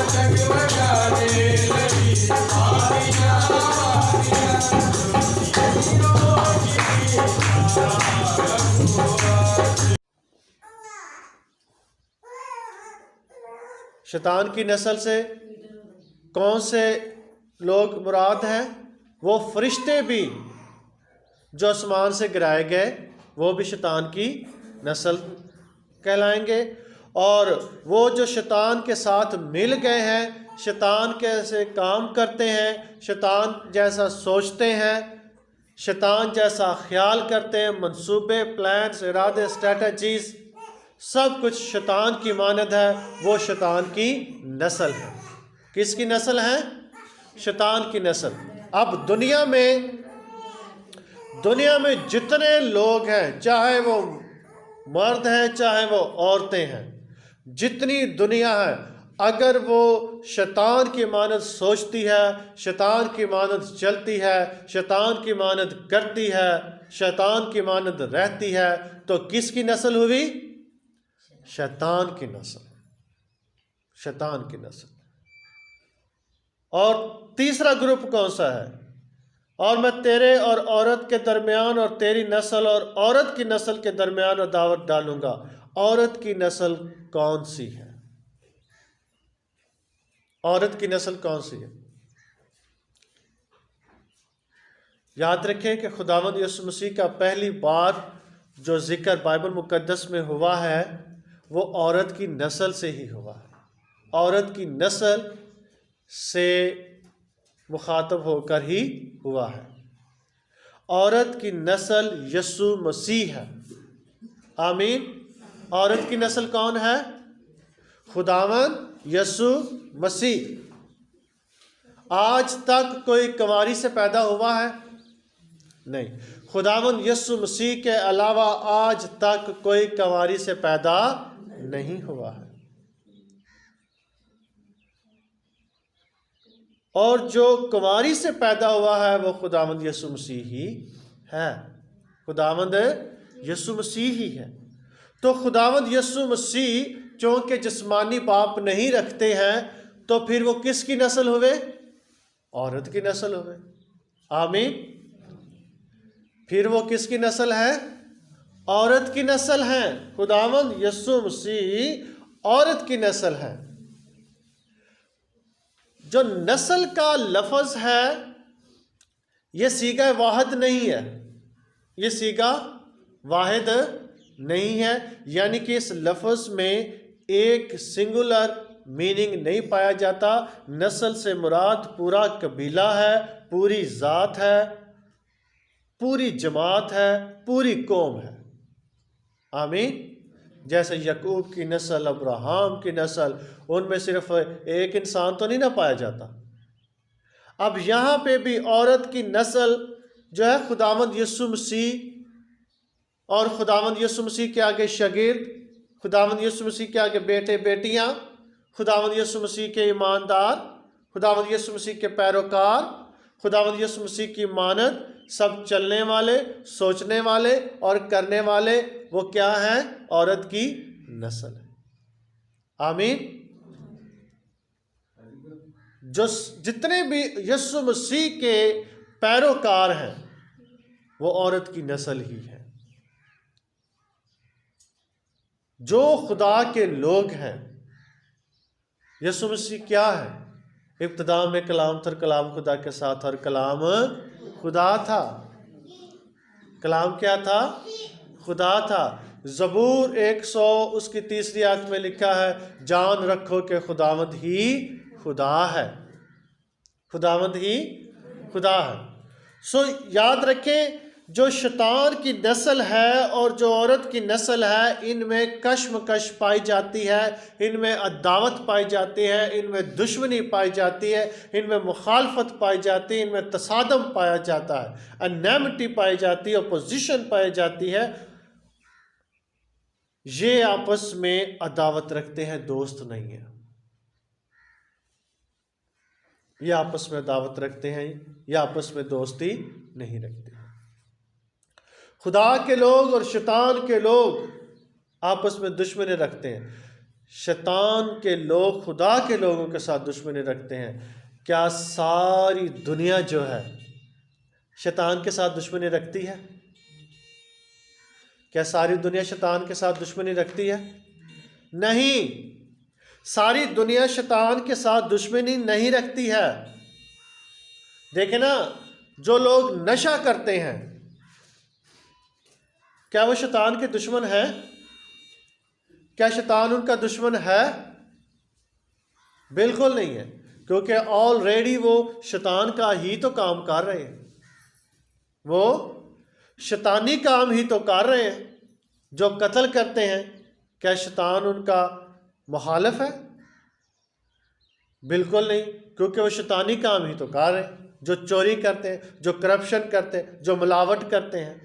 जगमगाने लगी बारियां शैतान की नस्ल से कौन से लोग मुराद हैं? वो फरिश्ते भी जो आसमान से गिराए गए वो भी शैतान की नस्ल कहलाएंगे। और वो जो शैतान के साथ मिल गए हैं, शैतान कैसे काम करते हैं, शैतान जैसा सोचते हैं, शैतान जैसा ख्याल करते हैं, मंसूबे, प्लान्स, इरादे, स्ट्रेटजीज, सब कुछ शैतान की मानद है। वो शैतान की नस्ल है। किसकी नस्ल है? शैतान की नस्ल। अब दुनिया में जितने लोग हैं, चाहे वो मर्द हैं चाहे वो औरतें हैं, जितनी दुनिया है, अगर वो शैतान की मानद सोचती है, शैतान की मानद चलती है, शैतान की मानद करती है, शैतान की मानद रहती है, तो किसकी नस्ल हुई? शैतान की नस्ल। शैतान की नस्ल। और तीसरा ग्रुप कौन सा है? और मैं तेरे और औरत के दरमियान और तेरी नस्ल और औरत की नस्ल के दरमियान अदावत डालूंगा। औरत की नस्ल कौन सी है? औरत की नस्ल कौन सी है? याद रखें कि खुदावंद यीशु मसीह का पहली बार जो जिक्र बाइबल मुकद्दस में हुआ है वो औरत की नस्ल से ही हुआ है। औरत की नस्ल से मुखातब होकर ही हुआ है। औरत की नस्ल यीशु मसीह है। आमीन। औरत की नस्ल कौन है? खुदावंद यीशु मसीह। आज तक कोई कुंवारी से पैदा हुआ है? नहीं। खुदावंद यीशु मसीह के अलावा आज तक कोई कुंवारी से पैदा नहीं हुआ है। और जो कुंवारी से पैदा हुआ है वो खुदावंद यीशु मसीह ही है। खुदावंद यीशु मसीह ही है। तो खुदावंद यीशु मसीह चूंकि जिस्मानी बाप नहीं रखते हैं, तो फिर वो किसकी नस्ल हुए? औरत की नस्ल हुए। आमीन। फिर वो किसकी नस्ल है? औरत की नस्ल है। खुदावंद यीशु मसीह औरत की नस्ल है। जो नस्ल का लफ्ज़ है ये सीगा वाहिद नहीं है। ये सीगा वाहिद नहीं है, यानी कि इस लफ्ज़ में एक सिंगुलर मीनिंग नहीं पाया जाता। नस्ल से मुराद पूरा कबीला है, पूरी ज़ात है, पूरी जमात है, पूरी कौम है। आमीन। जैसे यकूब की नस्ल, अब्राहम की नस्ल, उनमें सिर्फ एक इंसान तो नहीं ना पाया जाता। अब यहाँ पे भी औरत की नस्ल जो है खुदावंद यीशु मसीह, और खुदावंद यीशु मसीह के आगे शागिर्द, खुदावंद यीशु मसीह के आगे बेटे बेटियाँ, खुदावंद यीशु मसीह के ईमानदार, खुदावंद यीशु मसीह के पैरोकार, खुदावंद यीशु मसीह की मानद सब चलने वाले, सोचने वाले और करने वाले, वो क्या है? औरत की नस्ल है। आमीन। जो जितने भी यीशु मसीह के पैरोकार हैं वो औरत की नस्ल ही है। जो खुदा के लोग हैं, यीशु मसीह क्या है? इब्तिदा में कलाम था, कलाम खुदा के साथ और कलाम खुदा था। कलाम क्या था? खुदा था। ज़बूर 100 उसकी 3री आयत में लिखा है, जान रखो कि खुदावंद ही खुदा है। खुदावंद ही खुदा है। सो याद रखें, जो शैतान की नस्ल है और जो औरत की नस्ल है, इनमें कश्मकश पाई जाती है, इनमें अदावत पाई जाती है, इनमें दुश्मनी पाई जाती है, इनमें मुखालफत पाई जाती है, इनमें तसादम पाया जाता है, अनैमिटी पाई जाती है, अपोजिशन पाई जाती है। ये आपस में अदावत रखते हैं, दोस्त नहीं है। ये आपस में अदावत रखते हैं, ये आपस में दोस्ती नहीं रखते। खुदा के लोग और शैतान के लोग आपस में दुश्मनी रखते हैं। शैतान के लोग खुदा के लोगों के साथ दुश्मनी रखते हैं, क्या सारी दुनिया जो है शैतान के साथ दुश्मनी रखती है? क्या सारी दुनिया शैतान के साथ दुश्मनी रखती है? नहीं, सारी दुनिया शैतान के साथ दुश्मनी नहीं रखती है। देखें ना, जो लोग नशा करते हैं, क्या वो शैतान के दुश्मन है? क्या शैतान उनका दुश्मन है? बिल्कुल नहीं है, क्योंकि ऑलरेडी वो शैतान का ही तो काम कर रहे हैं, वो शैतानी काम ही तो कर रहे हैं। जो कत्ल करते हैं, क्या शैतान उनका मुखालिफ है? बिल्कुल नहीं, क्योंकि वो शैतानी काम ही तो कर रहे हैं। जो चोरी करते हैं, जो करप्शन करते हैं, जो मिलावट करते हैं,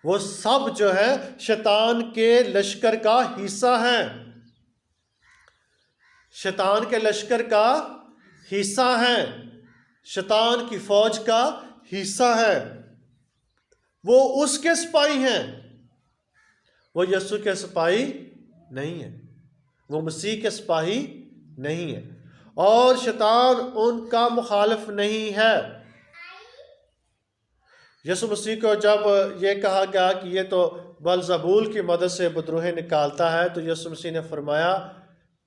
वो सब जो है शैतान के लश्कर का हिस्सा है, शैतान के लश्कर का हिस्सा है, शैतान की फौज का हिस्सा है। वो उसके सिपाही हैं, वो यीशु के सिपाही नहीं है, वो मसीह के सिपाही नहीं है, और शैतान उनका मुखालिफ नहीं है। यीशु मसीह को जब ये कहा गया कि ये तो बलजबूल की मदद से बदरूहें निकालता है, तो यीशु मसीह ने फरमाया,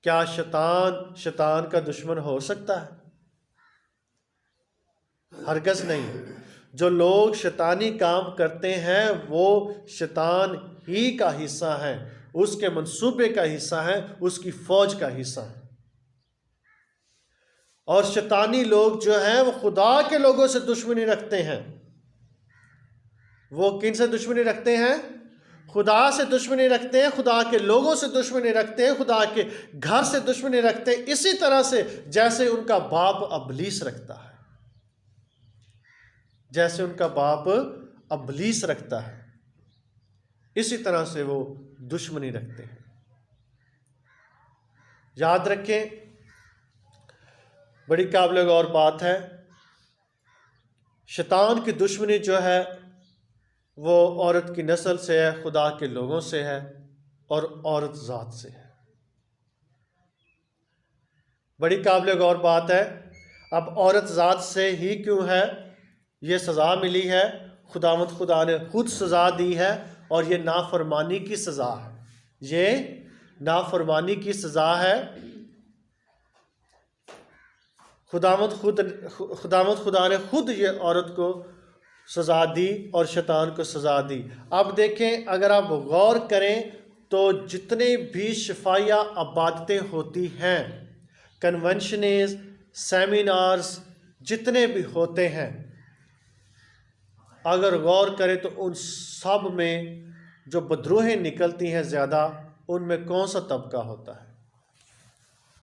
क्या शैतान शैतान का दुश्मन हो सकता है? हरगिज़ नहीं। जो लोग शैतानी काम करते हैं वो शैतान ही का हिस्सा है, उसके मंसूबे का हिस्सा है, उसकी फौज का हिस्सा है। और शैतानी लोग जो हैं वो खुदा के लोगों से दुश्मनी रखते हैं। वो किन से दुश्मनी रखते हैं? खुदा से दुश्मनी रखते हैं, खुदा के लोगों से दुश्मनी रखते हैं, खुदा के घर से दुश्मनी रखते हैं, इसी तरह से जैसे उनका बाप अबलीस रखता है, जैसे उनका बाप अबलीस रखता है, इसी तरह से वो दुश्मनी रखते हैं। याद रखें, बड़ी काबिल गौर बात है, शैतान की दुश्मनी जो है वो औरत की नस्ल से है, खुदा के लोगों से है और औरत ज़ात से है। बड़ी काबिल गौर बात है। अब औरत ज़ात से ही क्यों है? ये सज़ा मिली है, खुदावंद खुदा ने खुद सज़ा दी है, और ये नाफरमानी की सज़ा है, ये नाफरमानी की सज़ा है। खुदावंद खुदा ने खुद ये औरत को सज़ा दी और शैतान को सज़ा दी। अब देखें, अगर आप गौर करें तो जितने भी शफाया अबादतें होती हैं, कन्वेंशनेस, सेमिनार्स जितने भी होते हैं, अगर गौर करें तो उन सब में जो बदरूहें निकलती हैं ज़्यादा, उनमें कौन सा तबका होता है?